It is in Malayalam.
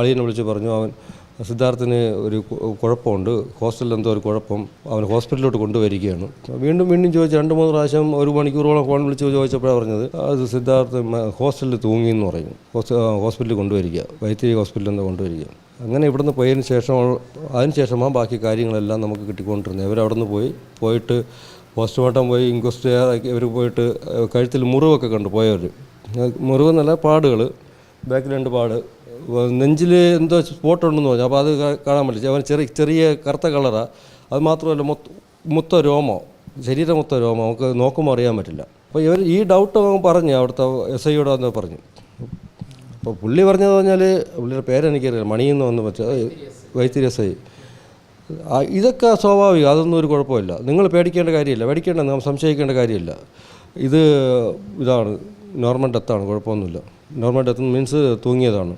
അളിയനെ വിളിച്ച് പറഞ്ഞു അവൻ സിദ്ധാർത്ഥിന് ഒരു കുഴപ്പമുണ്ട്, ഹോസ്റ്റലിൽ എന്തോ ഒരു കുഴപ്പം, അവൻ ഹോസ്പിറ്റലിലോട്ട് കൊണ്ടുവരികയാണ്. വീണ്ടും ചോദിച്ചു 2-3 പ്രാവശ്യം 1 മണിക്കൂറോളം ഫോൺ വിളിച്ച് ചോദിച്ചപ്പോഴാണ് പറഞ്ഞത് അത് സിദ്ധാർത്ഥ് ഹോസ്റ്റലിൽ തൂങ്ങിയെന്ന് പറയും. ഹോസ്പിറ്റലിൽ കൊണ്ടുവരിക, വൈത്തിരി ഹോസ്പിറ്റലിൽ എന്തോ കൊണ്ടുവരിക. അങ്ങനെ ഇവിടുന്ന് പോയതിന് ശേഷമാണ് ബാക്കി കാര്യങ്ങളെല്ലാം നമുക്ക് കിട്ടിക്കൊണ്ടിരുന്നത്. ഇവരവിടുന്ന് പോയിട്ട് പോസ്റ്റ്മോർട്ടം പോയി, ഇൻക്വസ്റ്റ് ഇവർ പോയിട്ട് കഴുത്തിൽ മുറിവൊക്കെ കണ്ടു പോയവർ. മുറിവെന്നല്ല, പാടുകൾ, ബാക്കിൽ 2 പാട്, നെഞ്ചിൽ എന്തോ സ്പോട്ടുണ്ടെന്ന് പറഞ്ഞു. അപ്പോൾ അത് കാണാൻ പറ്റില്ല. അവൻ ചെറിയ കറുത്ത കളറാണ്. അത് മാത്രമല്ല മൊത്തം രോമോ, ശരീരം മൊത്തം രോമോ, നമുക്ക് നോക്കുമ്പോൾ അറിയാൻ പറ്റില്ല. അപ്പോൾ ഇവർ ഈ ഡൗട്ട് അവൻ പറഞ്ഞു, അവിടുത്തെ SIയോട് വന്ന് പറഞ്ഞു. അപ്പോൾ പുള്ളി പറഞ്ഞതെന്ന് പറഞ്ഞാൽ, പുള്ളിയുടെ പേരെനിക്കറിയില്ല, മണിയെന്ന് വന്ന് പറ്റുക, വൈത്തിരി SI. ഇതൊക്കെ സ്വാഭാവികം, അതൊന്നും ഒരു കുഴപ്പമില്ല, നിങ്ങൾ പേടിക്കേണ്ട കാര്യമില്ല, നമ്മൾ സംശയിക്കേണ്ട കാര്യമില്ല. ഇതാണ് നോർമൽ ഡെത്താണ്, കുഴപ്പമൊന്നുമില്ല. Normal death means തൂങ്ങിയതാണ്.